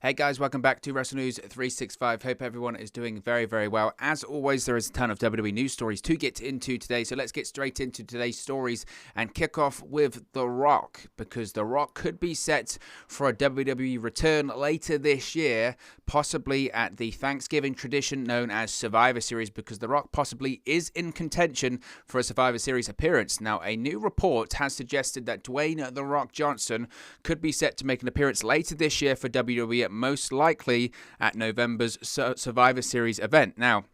Hey guys, welcome back to Wrestle News 365. Hope everyone is doing very, very well. As always, there is a ton of WWE news stories to get into today, so let's get straight into today's stories and kick off with The Rock, because The Rock could be set for a WWE return later this year, possibly at the Thanksgiving tradition known as Survivor Series, because The Rock possibly is in contention for a Survivor Series appearance. Now, a new report has suggested that Dwayne The Rock Johnson could be set to make an appearance later this year for WWE, most likely at November's Survivor Series event. Now,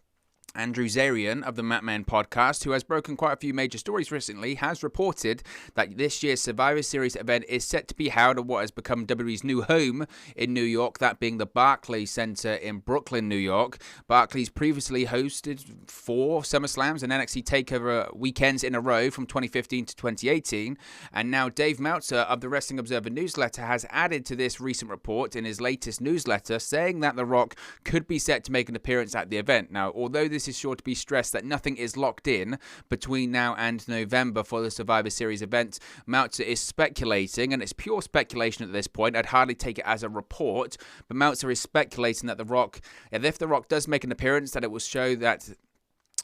Andrew Zarian of the Matman podcast, who has broken quite a few major stories recently, has reported that this year's Survivor Series event is set to be held at what has become WWE's new home in New York, that being the Barclays Center in Brooklyn, New York. Barclays previously hosted 4 SummerSlams and NXT TakeOver weekends in a row from 2015 to 2018, and now Dave Meltzer of the Wrestling Observer newsletter has added to this recent report in his latest newsletter, saying that The Rock could be set to make an appearance at the event. Now, although this is sure to be stressed that nothing is locked in between now and November for the Survivor Series event, Meltzer is speculating, and it's pure speculation at this point. I'd hardly take it as a report, but Meltzer is speculating that The Rock, and if The Rock does make an appearance, that it will show that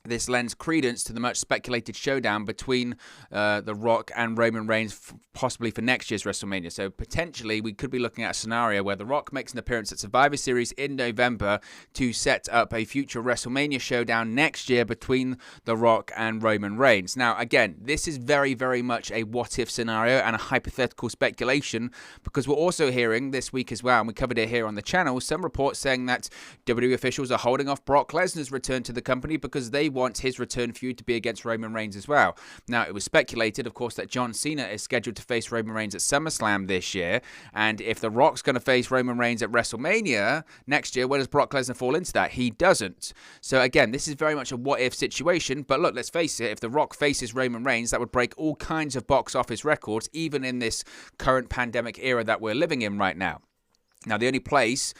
this lends credence to the much speculated showdown between The Rock and Roman Reigns, possibly for next year's WrestleMania. So potentially we could be looking at a scenario where The Rock makes an appearance at Survivor Series in November to set up a future WrestleMania showdown next year between The Rock and Roman Reigns. Now, again, this is very, very much a what-if scenario and a hypothetical speculation, because we're also hearing this week as well, and we covered it here on the channel, some reports saying that WWE officials are holding off Brock Lesnar's return to the company because they want his return feud to be against Roman Reigns as well. Now, it was speculated, of course, that John Cena is scheduled to face Roman Reigns at SummerSlam this year, and if The Rock's going to face Roman Reigns at WrestleMania next year, where does Brock Lesnar fall into that? He doesn't. So again, this is very much a what-if situation, but look, let's face it, if The Rock faces Roman Reigns, that would break all kinds of box office records, even in this current pandemic era that we're living in right now. Now, the only place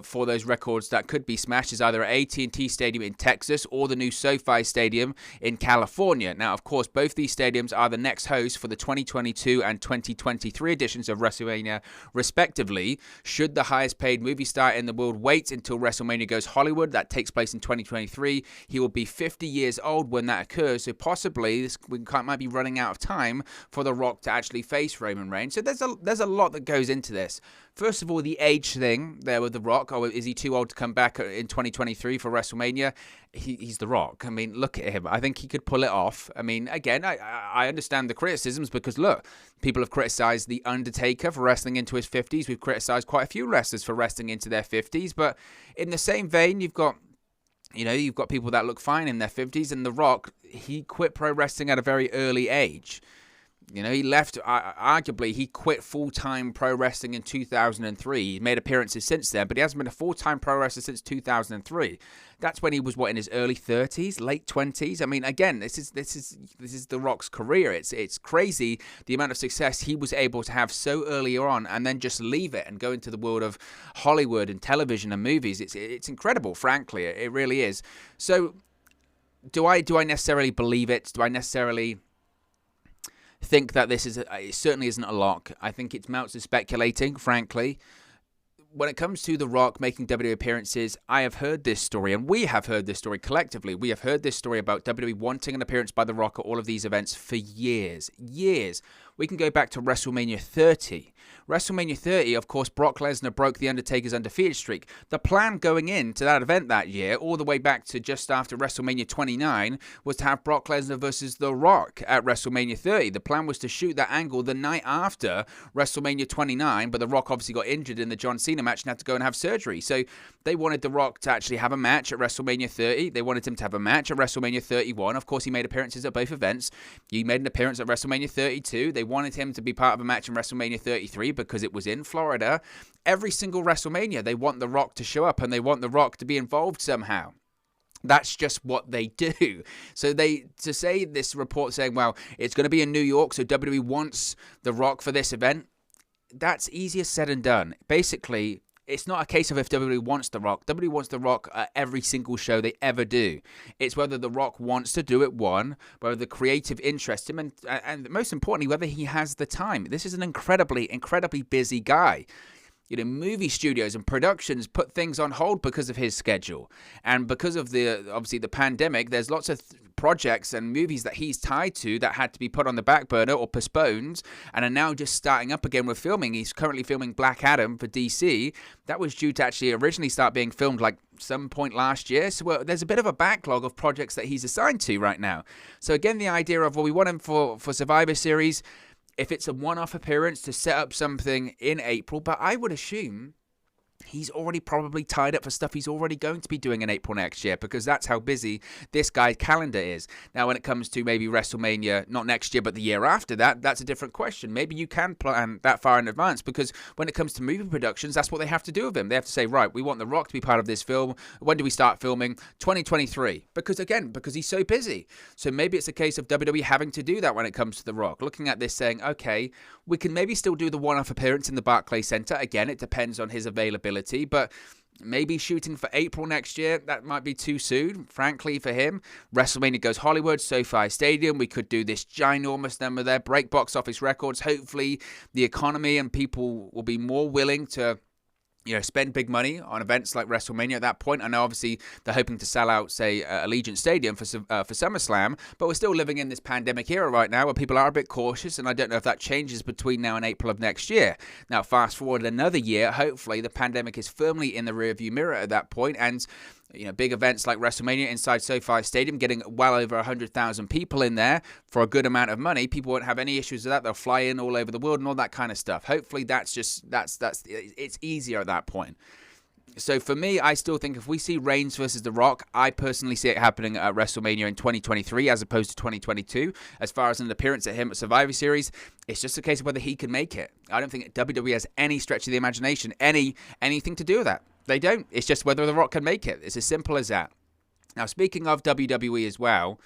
for those records that could be smashed is either at AT&T Stadium in Texas or the new SoFi Stadium in California. Now, of course, both these stadiums are the next host for the 2022 and 2023 editions of WrestleMania, respectively. Should the highest-paid movie star in the world wait until WrestleMania Goes Hollywood, that takes place in 2023, he will be 50 years old when that occurs, so possibly we might be running out of time for The Rock to actually face Roman Reigns. So there's a lot that goes into this. First of all, the age thing there with The Rock. Oh, is he too old to come back in 2023 for WrestleMania? He's The Rock. I mean, look at him. I think he could pull it off. I mean, again, I understand the criticisms because, look, people have criticized The Undertaker for wrestling into his 50s. We've criticized quite a few wrestlers for wrestling into their 50s. But in the same vein, you've got people that look fine in their 50s. And The Rock, he quit pro wrestling at a very early age. You know, he left, arguably, he quit full-time pro wrestling in 2003. He's made appearances since then, but he hasn't been a full-time pro wrestler since 2003. That's when he was, in his early 30s, late 20s? I mean, again, this is The Rock's career. It's crazy the amount of success he was able to have so early on and then just leave it and go into the world of Hollywood and television and movies. It's incredible, frankly. It really is. So, do I necessarily believe it? Do I necessarily think that this it certainly isn't a lock? I think it's Meltzer speculating, frankly. When it comes to The Rock making WWE appearances, I have heard this story, and we have heard this story collectively. We have heard this story about WWE wanting an appearance by The Rock at all of these events for years. Years. We can go back to WrestleMania 30. WrestleMania 30, of course, Brock Lesnar broke The Undertaker's undefeated streak. The plan going into that event that year, all the way back to just after WrestleMania 29, was to have Brock Lesnar versus The Rock at WrestleMania 30. The plan was to shoot that angle the night after WrestleMania 29, but The Rock obviously got injured in the John Cena match and had to go and have surgery. So they wanted The Rock to actually have a match at WrestleMania 30. They wanted him to have a match at WrestleMania 31. Of course, he made appearances at both events. He made an appearance at WrestleMania 32. They wanted him to be part of a match in WrestleMania 33 because it was in Florida. Every single WrestleMania, they want The Rock to show up and they want The Rock to be involved somehow. That's just what they do. So to say this report saying, well, it's going to be in New York, so WWE wants The Rock for this event, that's easier said than done. Basically, it's not a case of if WWE wants The Rock. WWE wants The Rock at every single show they ever do. It's whether The Rock wants to do it, one, whether the creative interests him, and most importantly, whether he has the time. This is an incredibly, incredibly busy guy. movie studios and productions put things on hold because of his schedule. And because of obviously the pandemic, there's lots of projects and movies that he's tied to that had to be put on the back burner or postponed and are now just starting up again with filming. He's currently filming Black Adam for DC. That was due to actually originally start being filmed like some point last year. So there's a bit of a backlog of projects that he's assigned to right now. So again, the idea of, well, we want him for Survivor Series, if it's a one-off appearance to set up something in April, but I would assume he's already probably tied up for stuff he's already going to be doing in April next year, because that's how busy this guy's calendar is. Now, when it comes to maybe WrestleMania, not next year, but the year after that, that's a different question. Maybe you can plan that far in advance, because when it comes to movie productions, that's what they have to do with him. They have to say, right, we want The Rock to be part of this film. When do we start filming? 2023. Because he's so busy. So maybe it's a case of WWE having to do that when it comes to The Rock. Looking at this saying, okay, we can maybe still do the one-off appearance in the Barclays Center. Again, it depends on his availability, but maybe shooting for April next year, that might be too soon, frankly, for him. WrestleMania goes Hollywood, SoFi Stadium. We could do this ginormous number there, break box office records. Hopefully, the economy and people will be more willing to spend big money on events like WrestleMania at that point. I know obviously they're hoping to sell out, say, Allegiant Stadium for SummerSlam, but we're still living in this pandemic era right now where people are a bit cautious, and I don't know if that changes between now and April of next year. Now, fast forward another year, hopefully the pandemic is firmly in the rearview mirror at that point, and big events like WrestleMania inside SoFi Stadium, getting well over 100,000 people in there for a good amount of money. People won't have any issues with that. They'll fly in all over the world and all that kind of stuff. Hopefully it's easier at that point. So for me, I still think if we see Reigns versus The Rock, I personally see it happening at WrestleMania in 2023 as opposed to 2022. As far as an appearance at him at Survivor Series, it's just a case of whether he can make it. I don't think WWE has any stretch of the imagination, anything to do with that. They don't. It's just whether The Rock can make it. It's as simple as that. Now, speaking of WWE as well,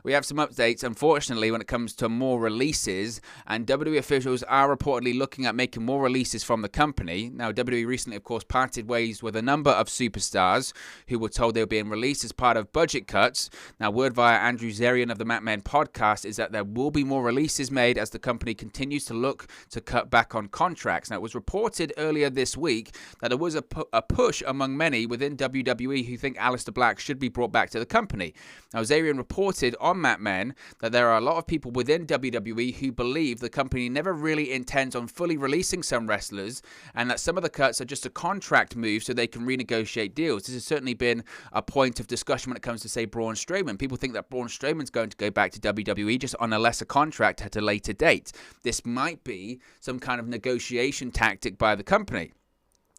we have some updates, unfortunately, when it comes to more releases, and WWE officials are reportedly looking at making more releases from the company. Now, WWE recently, of course, parted ways with a number of superstars who were told they were being released as part of budget cuts. Now, word via Andrew Zarian of the Mat Men podcast is that there will be more releases made as the company continues to look to cut back on contracts. Now, it was reported earlier this week that there was a push among many within WWE who think Aleister Black should be brought back to the company. Now, Zarian reported on Mat Men that there are a lot of people within WWE who believe the company never really intends on fully releasing some wrestlers, and that some of the cuts are just a contract move so they can renegotiate deals. This has certainly been a point of discussion when it comes to, say, Braun Strowman. People think that Braun Strowman's going to go back to WWE just on a lesser contract at a later date. This might be some kind of negotiation tactic by the company.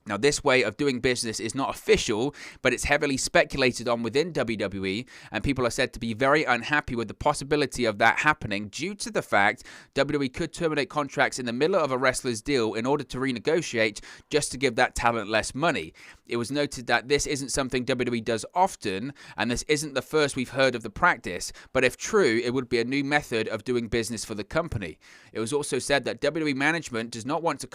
Now, this way of doing business is not official, but it's heavily speculated on within WWE, and people are said to be very unhappy with the possibility of that happening due to the fact WWE could terminate contracts in the middle of a wrestler's deal in order to renegotiate just to give that talent less money. It was noted that this isn't something WWE does often, and this isn't the first we've heard of the practice, but if true, it would be a new method of doing business for the company. It was also said that WWE management does not want to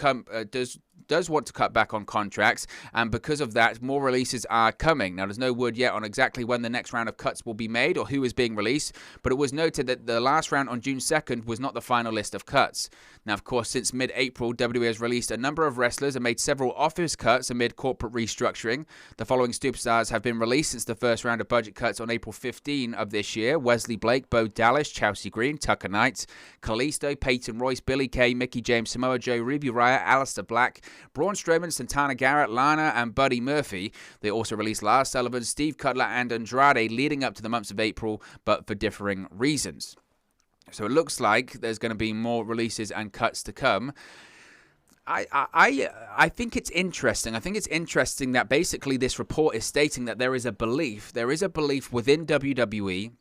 does want to cut back on contracts, and because of that, more releases are coming. Now, there's no word yet on exactly when the next round of cuts will be made or who is being released, but it was noted that the last round on June 2nd was not the final list of cuts. Now, of course, since mid-April, WWE has released a number of wrestlers and made several office cuts amid corporate restructuring. The following superstars have been released since the first round of budget cuts on April 15 of this year: Wesley Blake, Bo Dallas, Chelsea Green, Tucker Knight, Kalisto, Peyton Royce, Billy Kay, Mickey James, Samoa Joe, Ruby Riott, Aleister Black, Braun Strowman, Santana Garrett, Lana, and Buddy Murphy. They also released Lars Sullivan, Steve Cutler, and Andrade leading up to the months of April, but for differing reasons. So it looks like there's going to be more releases and cuts to come. I think it's interesting. I think it's interesting that basically this report is stating that there is a belief within WWE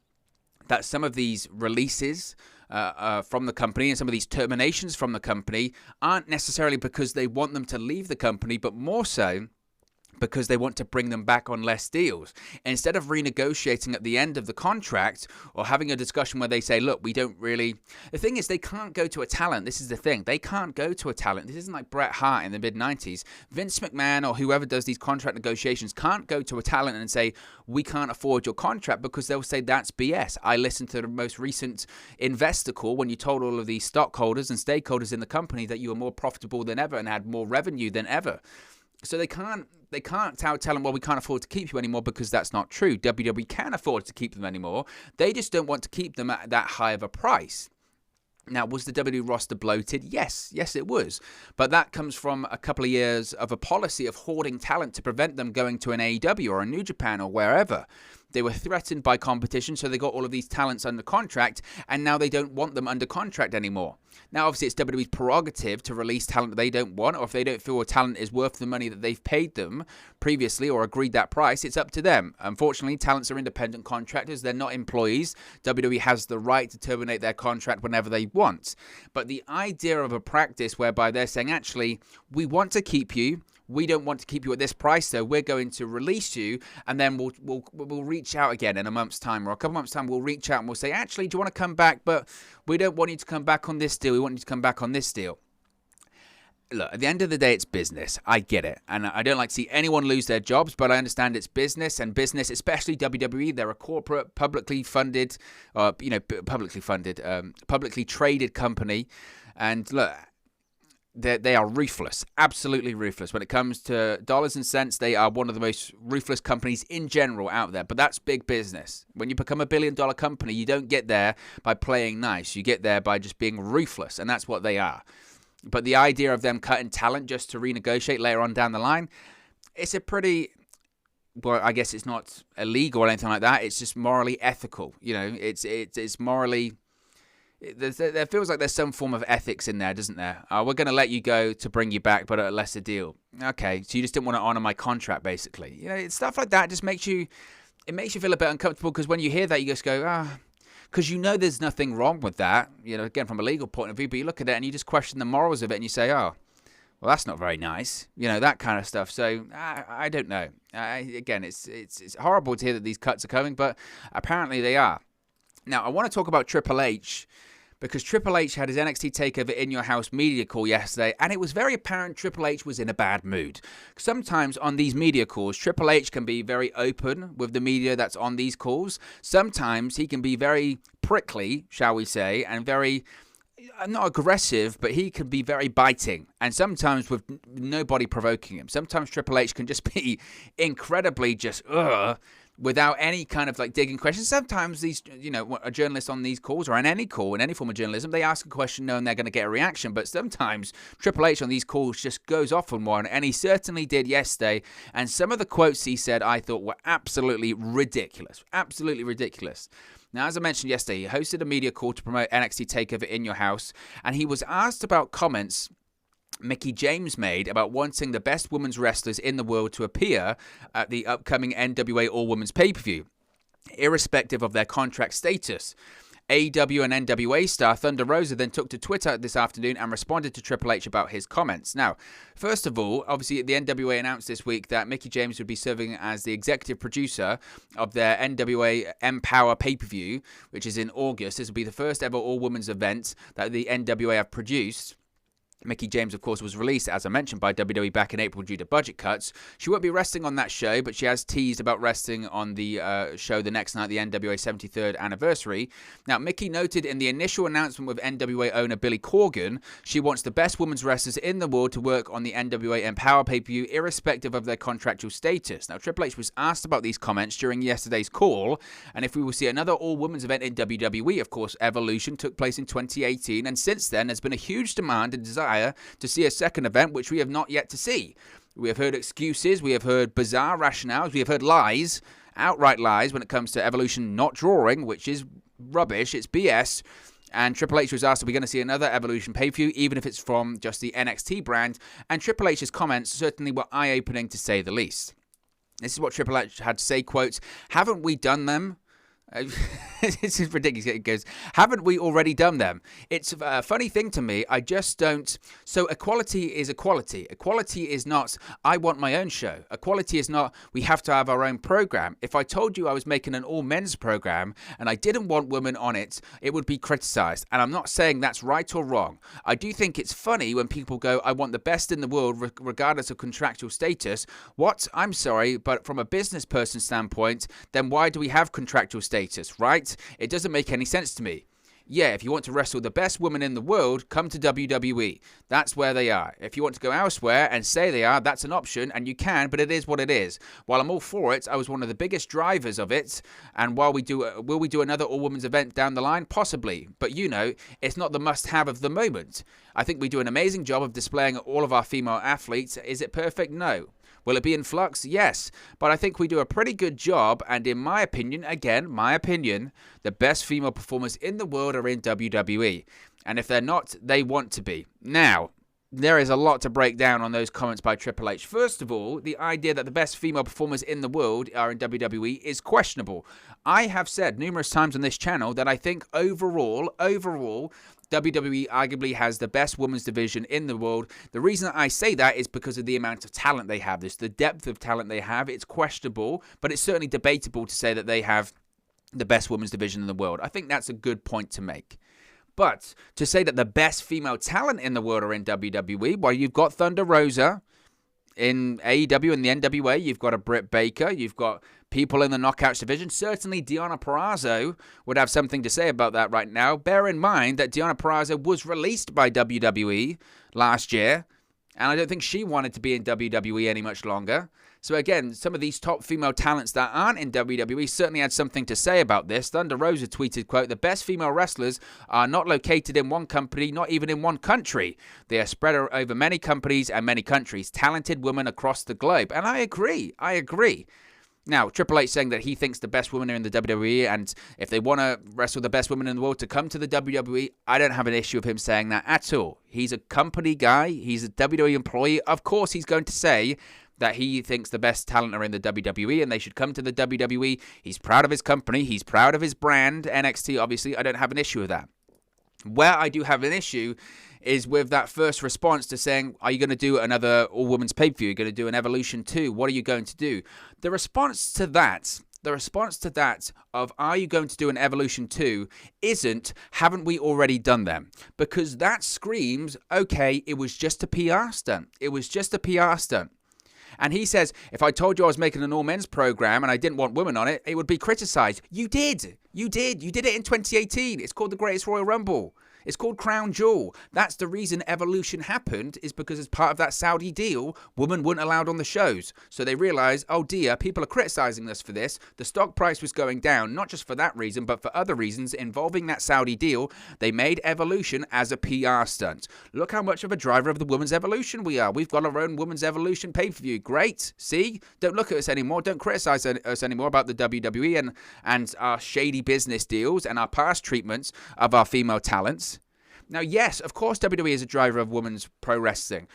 that some of these releases from the company and some of these terminations from the company aren't necessarily because they want them to leave the company, but more so because they want to bring them back on less deals. Instead of renegotiating at the end of the contract or having a discussion where they say, look, we don't really... The thing is, they can't go to a talent. This is the thing. They can't go to a talent. This isn't like Bret Hart in the mid-90s. Vince McMahon or whoever does these contract negotiations can't go to a talent and say, we can't afford your contract, because they'll say that's BS. I listened to the most recent investor call when you told all of these stockholders and stakeholders in the company that you were more profitable than ever and had more revenue than ever. So they can't tell them, well, we can't afford to keep you anymore, because that's not true. WWE can afford to keep them anymore. They just don't want to keep them at that high of a price. Now, was the WWE roster bloated? Yes, it was. But that comes from a couple of years of a policy of hoarding talent to prevent them going to an AEW or a New Japan or wherever. They were threatened by competition, so they got all of these talents under contract, and now they don't want them under contract anymore. Now, obviously, it's WWE's prerogative to release talent that they don't want, or if they don't feel a talent is worth the money that they've paid them previously or agreed that price, it's up to them. Unfortunately, talents are independent contractors. They're not employees. WWE has the right to terminate their contract whenever they want. But the idea of a practice whereby they're saying, actually, we want to keep you. We don't want to keep you at this price, though. We're going to release you, and then we'll reach out again in a month's time or a couple months' time. We'll reach out and we'll say, actually, do you want to come back? But we don't want you to come back on this deal. We want you to come back on this deal. Look, at the end of the day, it's business. I get it. And I don't like to see anyone lose their jobs, but I understand it's business, and business, especially WWE, they're a corporate, publicly traded company. And look, they are ruthless, absolutely ruthless. When it comes to dollars and cents, they are one of the most ruthless companies in general out there. But that's big business. When you become $1 billion company, you don't get there by playing nice. You get there by just being ruthless, and that's what they are. But the idea of them cutting talent just to renegotiate later on down the line, it's a pretty... Well, I guess it's not illegal or anything like that. It's just morally ethical. You know, it's morally... There feels like there's some form of ethics in there, doesn't there? We're going to let you go to bring you back, but at a lesser deal. Okay, so you just didn't want to honor my contract, basically. You know, it's stuff like that just makes you feel a bit uncomfortable, because when you hear that, you just go, because you know there's nothing wrong with that, you know, again, from a legal point of view, but you look at it and you just question the morals of it, and you say, well, that's not very nice, you know, that kind of stuff. So I don't know. Again, it's horrible to hear that these cuts are coming, but apparently they are. Now, I want to talk about Triple H, because Triple H had his NXT TakeOver In Your House media call yesterday, and it was very apparent Triple H was in a bad mood. Sometimes on these media calls, Triple H can be very open with the media that's on these calls. Sometimes he can be very prickly, shall we say, and very, not aggressive, but he can be very biting, and sometimes with nobody provoking him. Sometimes Triple H can just be incredibly just, without any kind of like digging questions. Sometimes these, you know, a journalist on these calls or on any call in any form of journalism, they ask a question knowing they're going to get a reaction. But sometimes Triple H on these calls just goes off on one, and he certainly did yesterday. And some of the quotes he said I thought were absolutely ridiculous. Absolutely ridiculous. Now, as I mentioned yesterday, he hosted a media call to promote NXT TakeOver In Your House, and he was asked about comments Mickie James made about wanting the best women's wrestlers in the world to appear at the upcoming NWA All-Women's pay-per-view, irrespective of their contract status. AEW and NWA star Thunder Rosa then took to Twitter this afternoon and responded to Triple H about his comments. Now, first of all, obviously the NWA announced this week that Mickie James would be serving as the executive producer of their NWA Empower pay-per-view, which is in August. This will be the first ever all-women's event that the NWA have produced. Mickie James, of course, was released, as I mentioned, by WWE back in April due to budget cuts. She won't be wrestling on that show, but she has teased about wrestling on the show the next night, the NWA 73rd anniversary. Now, Mickie noted in the initial announcement with NWA owner Billy Corgan, she wants the best women's wrestlers in the world to work on the NWA Empower pay-per-view, irrespective of their contractual status. Now, Triple H was asked about these comments during yesterday's call, and if we will see another all-women's event in WWE. Of course, Evolution took place in 2018, and since then, there's been a huge demand and desire to see a second event, which we have not yet to see. We have heard excuses, we have heard bizarre rationales, we have heard lies, outright lies when it comes to Evolution not drawing, which is rubbish, it's BS. And Triple H was asked, are we going to see another Evolution pay-per-view, even if it's from just the NXT brand? And Triple H's comments certainly were eye-opening, to say the least. This is what Triple H had to say, quote, "Haven't we done them? This is ridiculous. It goes, haven't we already done them? It's a funny thing to me. I just don't. So equality is equality. Equality is not, I want my own show. Equality is not, we have to have our own program. If I told you I was making an all men's program and I didn't want women on it, it would be criticized. And I'm not saying that's right or wrong. I do think it's funny when people go, I want the best in the world regardless of contractual status. What? I'm sorry, but from a business person standpoint, then why do we have contractual status, right? It doesn't make any sense to me. Yeah, if you want to wrestle the best women in the world, come to WWE. That's where they are. If you want to go elsewhere and say they are, that's an option, and you can, but it is what it is. While I'm all for it, I was one of the biggest drivers of it, and while will we do another all-women's event down the line? Possibly, but you know, it's not the must-have of the moment. I think we do an amazing job of displaying all of our female athletes. Is it perfect? No. Will it be in flux? Yes. But I think we do a pretty good job, and in my opinion, again, my opinion, the best female performers in the world are in WWE. And if they're not, they want to be. Now, there is a lot to break down on those comments by Triple H. First of all, the idea that the best female performers in the world are in WWE is questionable. I have said numerous times on this channel that I think overall, WWE arguably has the best women's division in the world. The reason I say that is because of the amount of talent they have. The depth of talent they have. It's questionable, but it's certainly debatable to say that they have the best women's division in the world. I think that's a good point to make. But to say that the best female talent in the world are in WWE, well, you've got Thunder Rosa in AEW and the NWA. You've got a Britt Baker. You've got people in the Knockouts division. Certainly, Deonna Purrazzo would have something to say about that right now. Bear in mind that Deonna Purrazzo was released by WWE last year, and I don't think she wanted to be in WWE any much longer. So again, some of these top female talents that aren't in WWE certainly had something to say about this. Thunder Rosa tweeted, quote, "The best female wrestlers are not located in one company, not even in one country. They are spread over many companies and many countries. Talented women across the globe." And I agree. Now, Triple H saying that he thinks the best women are in the WWE, and if they want to wrestle the best women in the world to come to the WWE, I don't have an issue with him saying that at all. He's a company guy. He's a WWE employee. Of course, he's going to say that he thinks the best talent are in the WWE and they should come to the WWE. He's proud of his company. He's proud of his brand, NXT, obviously. I don't have an issue with that. Where I do have an issue is with that first response to saying, are you going to do another all-women's pay-per-view? You're going to do an Evolution 2. What are you going to do? The response to that of, are you going to do an Evolution 2, isn't, haven't we already done them? Because that screams, okay, it was just a PR stunt. It was just a PR stunt. And he says, if I told you I was making an all-men's program and I didn't want women on it, it would be criticized. You did. You did it in 2018. It's called the Greatest Royal Rumble. It's called Crown Jewel. That's the reason Evolution happened, is because as part of that Saudi deal, women weren't allowed on the shows. So they realized, oh dear, people are criticizing us for this. The stock price was going down, not just for that reason, but for other reasons involving that Saudi deal. They made Evolution as a PR stunt. Look how much of a driver of the women's evolution we are. We've got our own women's evolution pay-per-view. Great. See? Don't look at us anymore. Don't criticize us anymore about the WWE and our shady business deals and our past treatments of our female talents. Now, yes, of course, WWE is a driver of women's pro wrestling.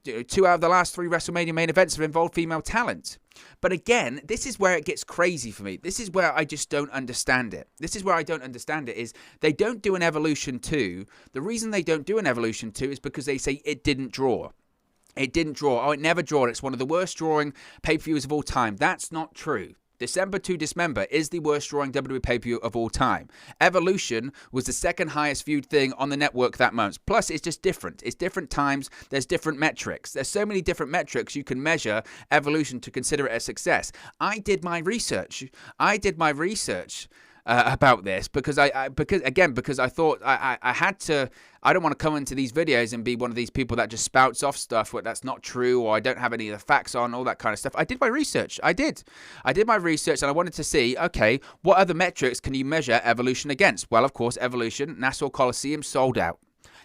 2 out of the last 3 WrestleMania main events have involved female talent. But again, this is where it gets crazy for me. This is where I just don't understand it. This is where I don't understand it, is they don't do an Evolution 2. The reason they don't do an Evolution 2 is because they say it didn't draw. It didn't draw. Oh, it never drew. It's one of the worst drawing pay-per-views of all time. That's not true. December to Dismember is the worst drawing WWE pay-per-view of all time. Evolution was the second highest viewed thing on the network that month. Plus, it's just different. It's different times. There's different metrics. There's so many different metrics you can measure Evolution to consider it a success. I did my research. About this because I thought I had to. I don't want to come into these videos and be one of these people that just spouts off stuff that's not true, or I don't have any of the facts on, all that kind of stuff. I did my research. I did my research, and I wanted to see, okay, what other metrics can you measure Evolution against? Well, of course, Evolution, Nassau Coliseum sold out.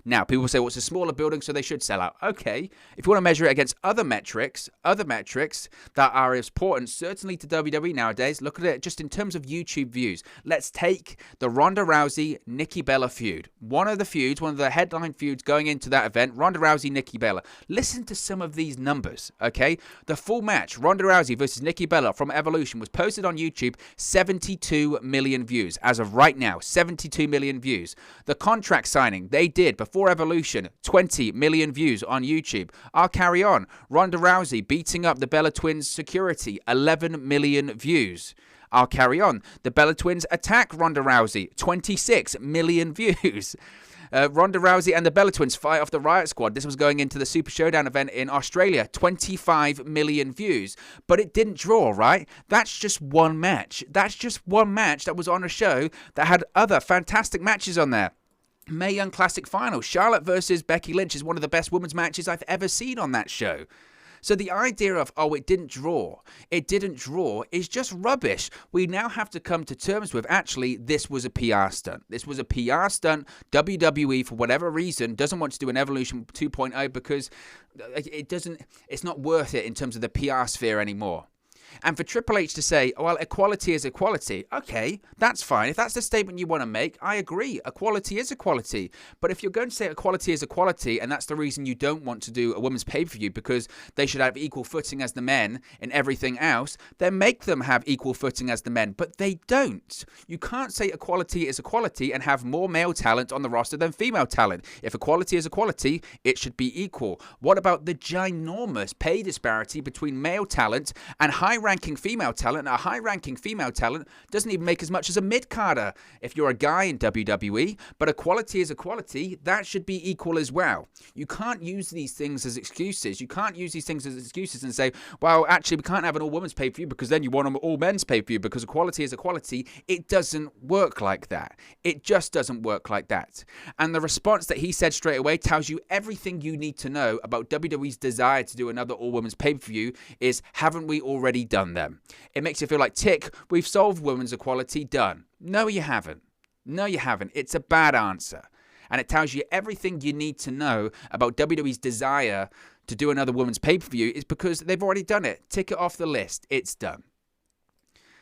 Now, people say, well, it's a smaller building, so they should sell out. Okay, if you want to measure it against other metrics that are important, certainly to WWE nowadays, look at it just in terms of YouTube views. Let's take the Ronda Rousey-Nikki Bella feud. One of the headline feuds going into that event, Ronda Rousey-Nikki Bella. Listen to some of these numbers, okay? The full match, Ronda Rousey versus Nikki Bella from Evolution, was posted on YouTube, 72 million views. As of right now, 72 million views. The contract signing they did before Evolution, 20 million views on YouTube. I'll carry on. Ronda Rousey beating up the Bella Twins security, 11 million views. I'll carry on. The Bella Twins attack Ronda Rousey, 26 million views. Ronda Rousey and the Bella Twins fight off the Riot Squad. This was going into the Super Showdown event in Australia. 25 million views. But it didn't draw, right? That's just one match. That's just one match that was on a show that had other fantastic matches on there. Mae Young Classic Final. Charlotte versus Becky Lynch is one of the best women's matches I've ever seen on that show. So the idea of, oh, it didn't draw, is just rubbish. We now have to come to terms with, actually, this was a PR stunt. This was a PR stunt. WWE, for whatever reason, doesn't want to do an Evolution 2.0 because it's not worth it in terms of the PR sphere anymore. And for Triple H to say, well, equality is equality, okay, that's fine. If that's the statement you want to make, I agree. Equality is equality. But if you're going to say equality is equality, and that's the reason you don't want to do a women's pay-per-view because they should have equal footing as the men in everything else, then make them have equal footing as the men. But they don't. You can't say equality is equality and have more male talent on the roster than female talent. If equality is equality, it should be equal. What about the ginormous pay disparity between male talent and high-ranking female talent? A high-ranking female talent doesn't even make as much as a mid-carder if you're a guy in WWE, but equality is equality. That should be equal as well. You can't use these things as excuses. You can't use these things as excuses and say, well, actually, we can't have an all-women's pay-per-view because then you want an all-men's pay-per-view because equality is equality. It doesn't work like that. It just doesn't work like that. And the response that he said straight away tells you everything you need to know about WWE's desire to do another all-women's pay-per-view is, haven't we already done them? It makes you feel like, tick, we've solved women's equality, done. No, you haven't. No, you haven't. It's a bad answer. And it tells you everything you need to know about WWE's desire to do another women's pay-per-view is because they've already done it. Tick it off the list. It's done.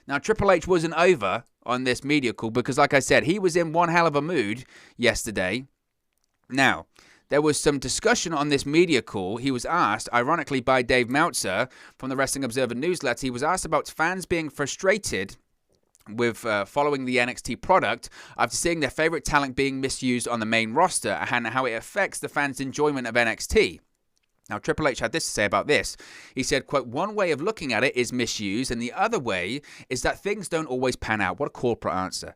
Now, Triple H wasn't over on this media call because, like I said, he was in one hell of a mood yesterday. Now, there was some discussion on this media call. He was asked, ironically, by Dave Meltzer from the Wrestling Observer newsletter, he was asked about fans being frustrated with following the NXT product after seeing their favorite talent being misused on the main roster and how it affects the fans' enjoyment of NXT. Now, Triple H had this to say about this. He said, quote, one way of looking at it is misuse, and the other way is that things don't always pan out. What a corporate answer.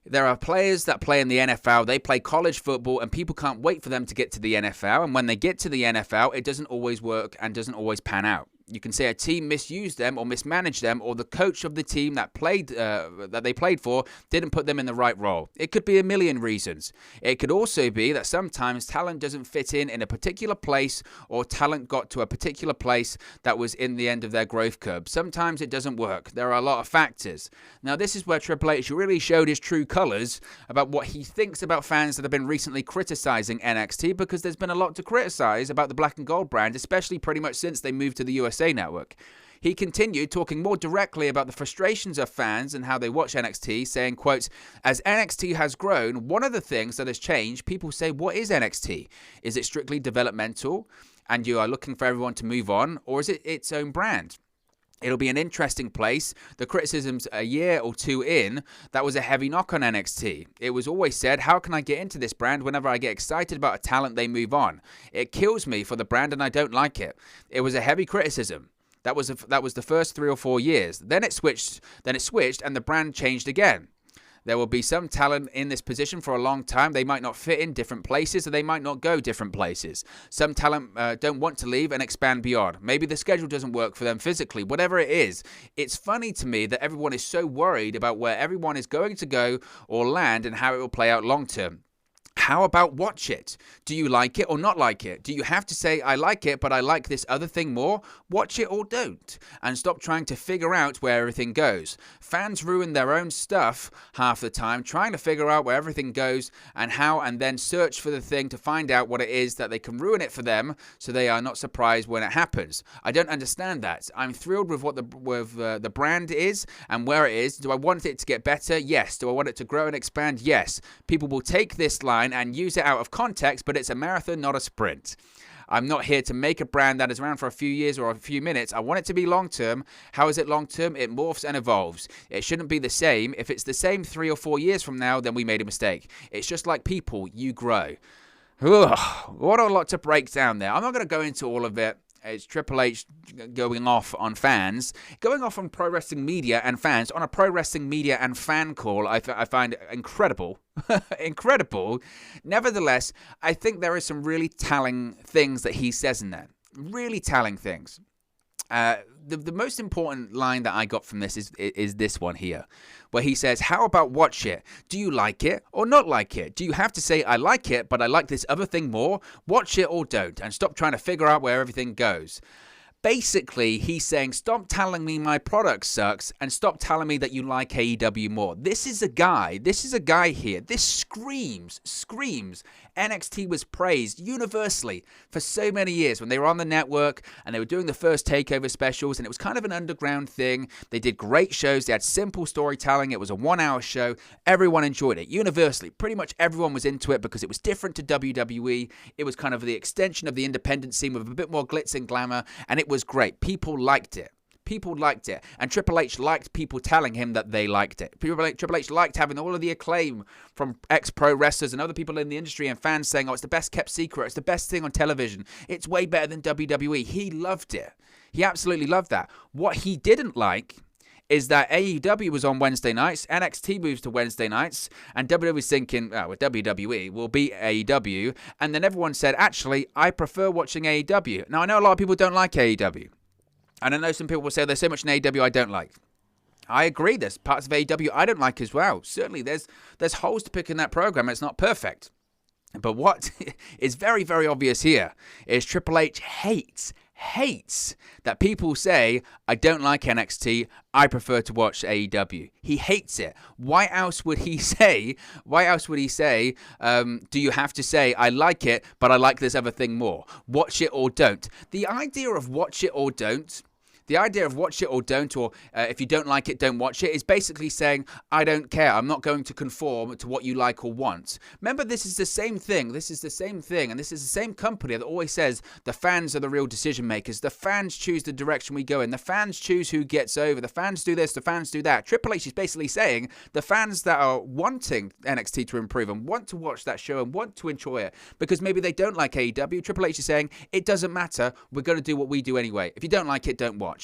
There are players that play in the NFL, they play college football, and people can't wait for them to get to the NFL. And when they get to the NFL, it doesn't always work and doesn't always pan out. You can say a team misused them or mismanaged them, or the coach of the team that they played for didn't put them in the right role. It could be a million reasons. It could also be that sometimes talent doesn't fit in a particular place, or talent got to a particular place that was in the end of their growth curve. Sometimes it doesn't work. There are a lot of factors. Now, this is where Triple H really showed his true colors about what he thinks about fans that have been recently criticizing NXT, because there's been a lot to criticize about the Black and Gold brand, especially pretty much since they moved to the USA Network. He continued talking more directly about the frustrations of fans and how they watch NXT, saying, quote, as NXT has grown, one of the things that has changed, people say, what is NXT? Is it strictly developmental and you are looking for everyone to move on, or is it its own brand? It'll be an interesting place. The criticisms a year or two in, that was a heavy knock on NXT. It was always said, how can I get into this brand? Whenever I get excited about a talent, they move on. It kills me for the brand and I don't like it. It was a heavy criticism. That was the first 3 or 4 years. Then it switched and the brand changed again. There will be some talent in this position for a long time. They might not fit in different places, or they might not go different places. Some talent don't want to leave and expand beyond. Maybe the schedule doesn't work for them physically. Whatever it is, it's funny to me that everyone is so worried about where everyone is going to go or land and how it will play out long term. How about watch it? Do you like it or not like it? Do you have to say, I like it, but I like this other thing more? Watch it or don't. And stop trying to figure out where everything goes. Fans ruin their own stuff half the time, trying to figure out where everything goes and how, and then search for the thing to find out what it is that they can ruin it for them so they are not surprised when it happens. I don't understand that. I'm thrilled with what the brand is and where it is. Do I want it to get better? Yes. Do I want it to grow and expand? Yes. People will take this line and use it out of context, but it's a marathon, not a sprint. I'm not here to make a brand that is around for a few years or a few minutes. I want it to be long-term. How is it long-term? It morphs and evolves. It shouldn't be the same. If it's the same 3 or 4 years from now, then we made a mistake. It's just like people. You grow. Ugh, what a lot to break down there. I'm not going to go into all of it. It's Triple H going off on fans, going off on pro wrestling media and fans on a pro wrestling media and fan call. I find incredible. Incredible. Nevertheless, I think there is some really telling things that he says in there. Really telling things. The most important line that I got from this is this one here, where he says, how about watch it? Do you like it or not like it? Do you have to say, I like it, but I like this other thing more? Watch it or don't, and stop trying to figure out where everything goes. Basically, he's saying, stop telling me my product sucks and stop telling me that you like AEW more. This is a guy here. This screams. NXT was praised universally for so many years when they were on the network and they were doing the first TakeOver specials, and it was kind of an underground thing. They did great shows. They had simple storytelling. It was a 1-hour show. Everyone enjoyed it universally. Pretty much everyone was into it because it was different to WWE. It was kind of the extension of the independent scene with a bit more glitz and glamour, and it was great. People liked it. And Triple H liked people telling him that they liked it. Triple H liked having all of the acclaim from ex-pro wrestlers and other people in the industry and fans saying, oh, it's the best kept secret. It's the best thing on television. It's way better than WWE. He loved it. He absolutely loved that. What he didn't like is that AEW was on Wednesday nights, NXT moves to Wednesday nights, and WWE was thinking, well, WWE will beat AEW, and then everyone said, actually, I prefer watching AEW. Now, I know a lot of people don't like AEW, and I know some people will say there's so much in AEW I don't like. I agree, there's parts of AEW I don't like as well. Certainly, there's holes to pick in that program, it's not perfect. But what is very, very obvious here is Triple H hates that people say, I don't like NXT, I prefer to watch AEW. He hates it. Why else would he say, do you have to say, I like it, but I like this other thing more? Watch it or don't. The idea of watch it or don't, or if you don't like it, don't watch it, is basically saying, I don't care. I'm not going to conform to what you like or want. Remember, this is the same thing. And this is the same company that always says the fans are the real decision makers. The fans choose the direction we go in. The fans choose who gets over. The fans do this. The fans do that. Triple H is basically saying the fans that are wanting NXT to improve and want to watch that show and want to enjoy it because maybe they don't like AEW, Triple H is saying, it doesn't matter. We're going to do what we do anyway. If you don't like it, don't watch.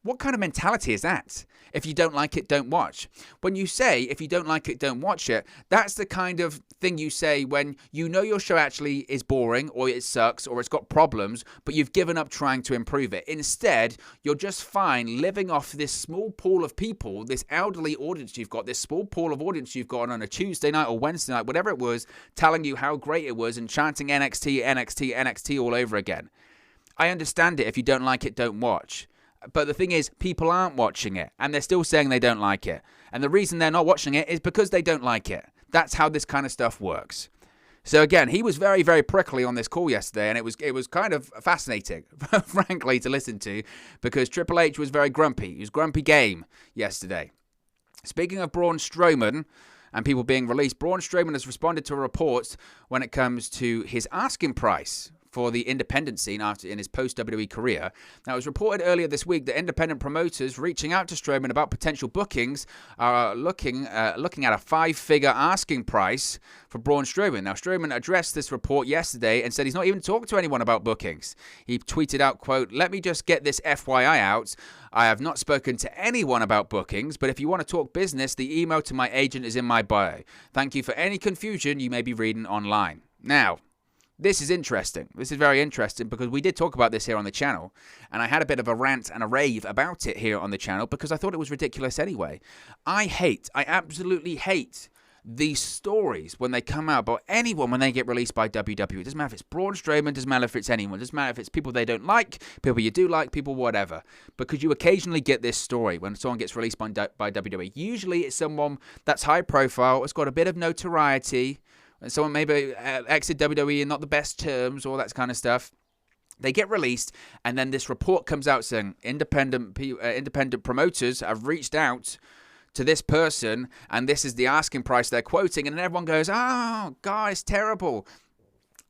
What kind of mentality is that? If you don't like it, don't watch. When you say, if you don't like it, don't watch it, that's the kind of thing you say when you know your show actually is boring or it sucks or it's got problems, but you've given up trying to improve it. Instead, you're just fine living off this small pool of people, this elderly audience you've got, this small pool of audience you've got on a Tuesday night or Wednesday night, whatever it was, telling you how great it was and chanting NXT, NXT, NXT all over again. I understand it. If you don't like it, don't watch. But the thing is, people aren't watching it, and they're still saying they don't like it. And the reason they're not watching it is because they don't like it. That's how this kind of stuff works. So again, he was very, very prickly on this call yesterday, and it was kind of fascinating, frankly, to listen to, because Triple H was very grumpy. He was grumpy game yesterday. Speaking of Braun Strowman and people being released, Braun Strowman has responded to reports when it comes to his asking price for the independent scene in his post-WWE career. Now, it was reported earlier this week that independent promoters reaching out to Strowman about potential bookings are looking at a 5-figure asking price for Braun Strowman. Now, Strowman addressed this report yesterday and said he's not even talked to anyone about bookings. He tweeted out, quote, "Let me just get this FYI out. I have not spoken to anyone about bookings, but if you want to talk business, the email to my agent is in my bio. Thank you for any confusion you may be reading online." Now, this is interesting. This is very interesting because we did talk about this here on the channel, and I had a bit of a rant and a rave about it here on the channel because I thought it was ridiculous anyway. I absolutely hate these stories when they come out about anyone when they get released by WWE. It doesn't matter if it's Braun Strowman, doesn't matter if it's anyone, it doesn't matter if it's people they don't like, people you do like, people whatever. Because you occasionally get this story when someone gets released by WWE. Usually it's someone that's high profile, it's got a bit of notoriety, and someone maybe exited WWE in not the best terms, all that kind of stuff. They get released, and then this report comes out saying independent promoters have reached out to this person, and this is the asking price they're quoting, and then everyone goes, oh, God, it's terrible.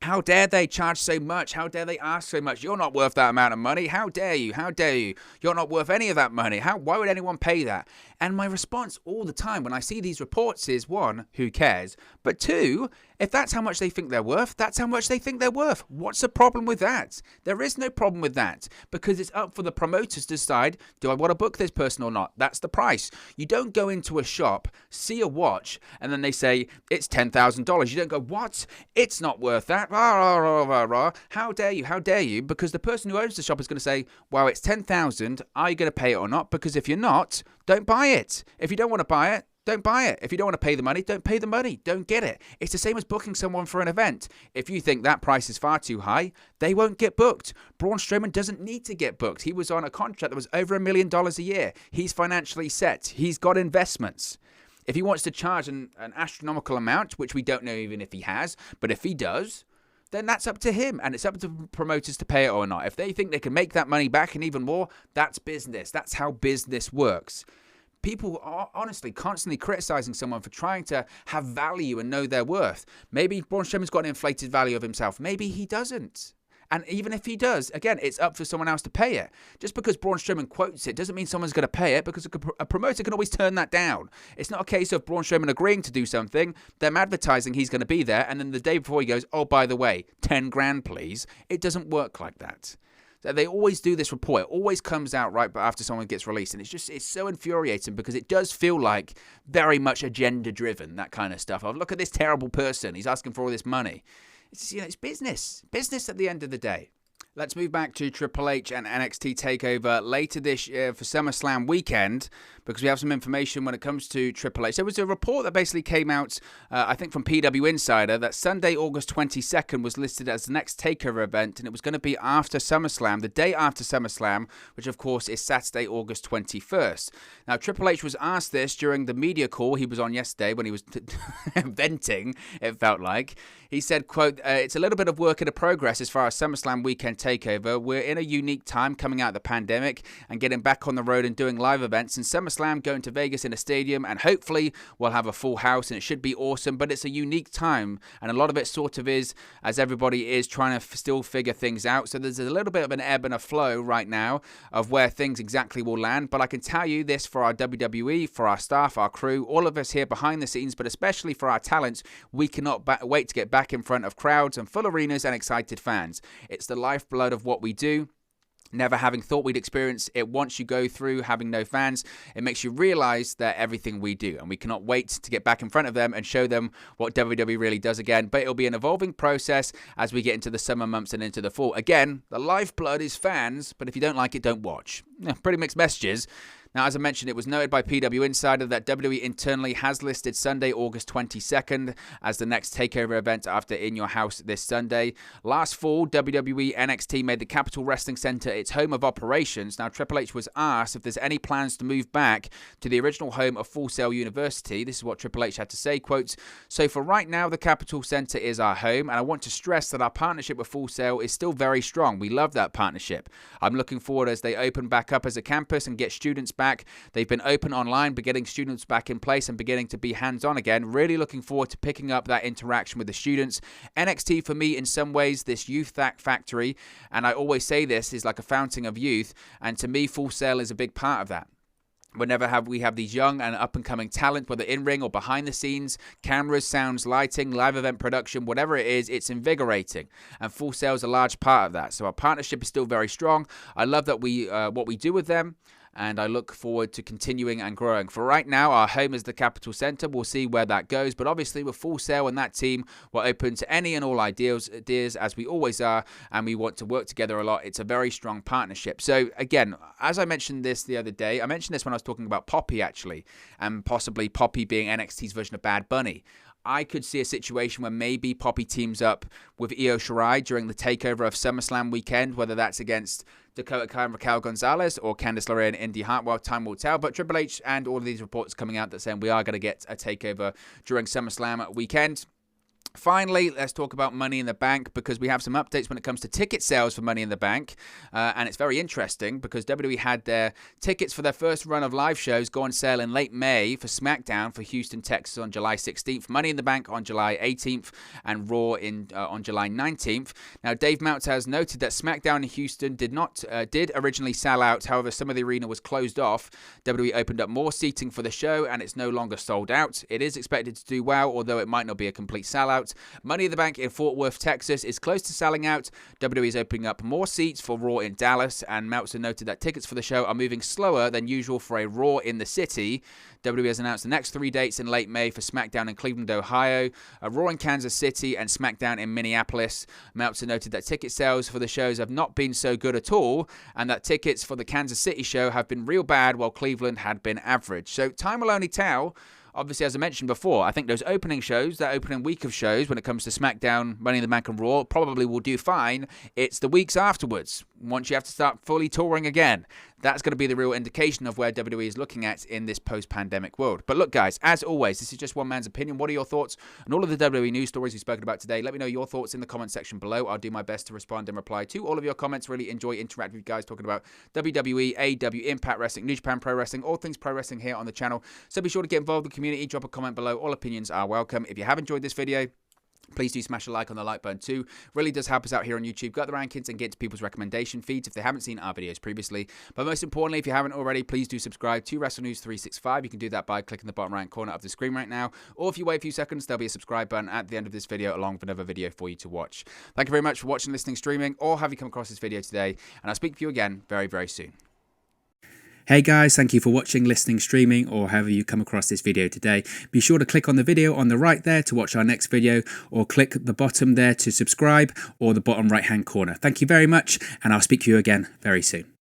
How dare they charge so much? How dare they ask so much? You're not worth that amount of money. How dare you? How dare you? You're not worth any of that money. Why would anyone pay that? And my response all the time when I see these reports is, one, who cares? But two, if that's how much they think they're worth, that's how much they think they're worth. What's the problem with that? There is no problem with that, because it's up for the promoters to decide, do I want to book this person or not? That's the price. You don't go into a shop, see a watch, and then they say, it's $10,000. You don't go, what? It's not worth that. Rah, rah, rah, rah. How dare you? How dare you? Because the person who owns the shop is going to say, well, it's $10,000. Are you going to pay it or not? Because if you're not, don't buy it. If you don't want to buy it, don't buy it. If you don't want to pay the money, don't pay the money. Don't get it. It's the same as booking someone for an event. If you think that price is far too high, they won't get booked. Braun Strowman doesn't need to get booked. He was on a contract that was over $1 million a year. He's financially set. He's got investments. If he wants to charge an astronomical amount, which we don't know even if he has, but if he does, then that's up to him, and it's up to promoters to pay it or not. If they think they can make that money back and even more, that's business. That's how business works. People are honestly constantly criticizing someone for trying to have value and know their worth. Maybe Braun Strowman's got an inflated value of himself. Maybe he doesn't. And even if he does, again, it's up for someone else to pay it. Just because Braun Strowman quotes it doesn't mean someone's going to pay it, because a promoter can always turn that down. It's not a case of Braun Strowman agreeing to do something, them advertising he's going to be there, and then the day before he goes, oh, by the way, 10 grand, please. It doesn't work like that. So they always do this report. It always comes out right after someone gets released. And it's so infuriating, because it does feel like very much agenda-driven, that kind of stuff. Oh, look at this terrible person. He's asking for all this money. It's business. Business at the end of the day. Let's move back to Triple H and NXT TakeOver later this year for SummerSlam weekend, because we have some information when it comes to Triple H. There was a report that basically came out, I think from PW Insider, that Sunday, August 22nd was listed as the next TakeOver event, and it was going to be after SummerSlam, the day after SummerSlam, which of course is Saturday, August 21st. Now, Triple H was asked this during the media call he was on yesterday when he was venting, it felt like. He said, quote, it's a little bit of work in progress as far as SummerSlam weekend TakeOver. We're in a unique time coming out of the pandemic and getting back on the road and doing live events. And SummerSlam going to Vegas in a stadium, and hopefully we'll have a full house and it should be awesome. But it's a unique time, and a lot of it sort of is, as everybody is trying to still figure things out. So there's a little bit of an ebb and a flow right now of where things exactly will land. But I can tell you this, for our WWE, for our staff, our crew, all of us here behind the scenes, but especially for our talents, we cannot wait to get back in front of crowds and full arenas and excited fans. It's the lifeblood of what we do. Never having thought we'd experience it once you go through having no fans, it makes you realize that everything we do, and we cannot wait to get back in front of them and show them what WWE really does again. But it'll be an evolving process as we get into the summer months and into the fall. Again, the lifeblood is fans, but if you don't like it, don't watch. Pretty mixed messages. Now, as I mentioned, it was noted by PW Insider that WWE internally has listed Sunday, August 22nd as the next TakeOver event after In Your House this Sunday. Last fall, WWE NXT made the Capitol Wrestling Center its home of operations. Now, Triple H was asked if there's any plans to move back to the original home of Full Sail University. This is what Triple H had to say, quote, so for right now, the Capitol Center is our home, and I want to stress that our partnership with Full Sail is still very strong. We love that partnership. I'm looking forward as they open back up as a campus and get students back. They've been open online, but getting students back in place and beginning to be hands-on again. Really looking forward to picking up that interaction with the students. NXT, for me, in some ways, this youth factory, and I always say this, is like a fountain of youth, and to me, Full Sail is a big part of that. Whenever we have these young and up-and-coming talent, whether in-ring or behind the scenes, cameras, sounds, lighting, live event production, whatever it is, it's invigorating. And Full Sail is a large part of that. So our partnership is still very strong. I love that what we do with them. and I look forward to continuing and growing. For right now, our home is the Capital Center. We'll see where that goes, but obviously we're full sail on that team. We're open to any and all ideas, as we always are, and we want to work together a lot. It's a very strong partnership. So again, as I mentioned this the other day, I mentioned this when I was talking about Poppy actually, and possibly Poppy being NXT's version of Bad Bunny. I could see a situation where maybe Poppy teams up with Io Shirai during the takeover of SummerSlam weekend, whether that's against Dakota Kai and Raquel Gonzalez or Candice LeRae and Indy Hartwell. Time will tell. But Triple H and all of these reports coming out that saying we are going to get a takeover during SummerSlam weekend. Finally, let's talk about Money in the Bank, because we have some updates when it comes to ticket sales for Money in the Bank. And it's very interesting because WWE had their tickets for their first run of live shows go on sale in late May for SmackDown for Houston, Texas on July 16th, Money in the Bank on July 18th, and Raw on July 19th. Now, Dave Meltzer has noted that SmackDown in Houston did originally sell out. However, some of the arena was closed off. WWE opened up more seating for the show, and it's no longer sold out. It is expected to do well, although it might not be a complete sellout. Money in the Bank in Fort Worth, Texas is close to selling out. WWE is opening up more seats for Raw in Dallas, and Meltzer noted that tickets for the show are moving slower than usual for a Raw in the city. WWE has announced the next 3 dates in late May for SmackDown in Cleveland, Ohio, a Raw in Kansas City, and SmackDown in Minneapolis. Meltzer noted that ticket sales for the shows have not been so good at all, and that tickets for the Kansas City show have been real bad, while Cleveland had been average. So time will only tell. Obviously, as I mentioned before, I think those opening shows, that opening week of shows, when it comes to SmackDown, Money in the Bank and Raw, probably will do fine. It's the weeks afterwards, once you have to start fully touring again. That's going to be the real indication of where WWE is looking at in this post-pandemic world. But look, guys, as always, this is just one man's opinion. What are your thoughts on all of the WWE news stories we've spoken about today? Let me know your thoughts in the comment section below. I'll do my best to respond and reply to all of your comments. Really enjoy interacting with you guys talking about WWE, AEW, Impact Wrestling, New Japan Pro Wrestling, all things pro wrestling here on the channel. So be sure to get involved with the community. Drop a comment below. All opinions are welcome. If you have enjoyed this video, please do smash a like on the like button too. Really does help us out here on YouTube. Got the rankings and get to people's recommendation feeds if they haven't seen our videos previously. But most importantly, if you haven't already, please do subscribe to Wrestle News 365. You can do that by clicking the bottom right corner of the screen right now. Or if you wait a few seconds, there'll be a subscribe button at the end of this video along with another video for you to watch. Thank you very much for watching, listening, streaming, or have you come across this video today. And I'll speak to you again very, very soon. Hey guys, thank you for watching, listening, streaming, or however you come across this video today. Be sure to click on the video on the right there to watch our next video, or click the bottom there to subscribe, or the bottom right hand corner. Thank you very much, and I'll speak to you again very soon.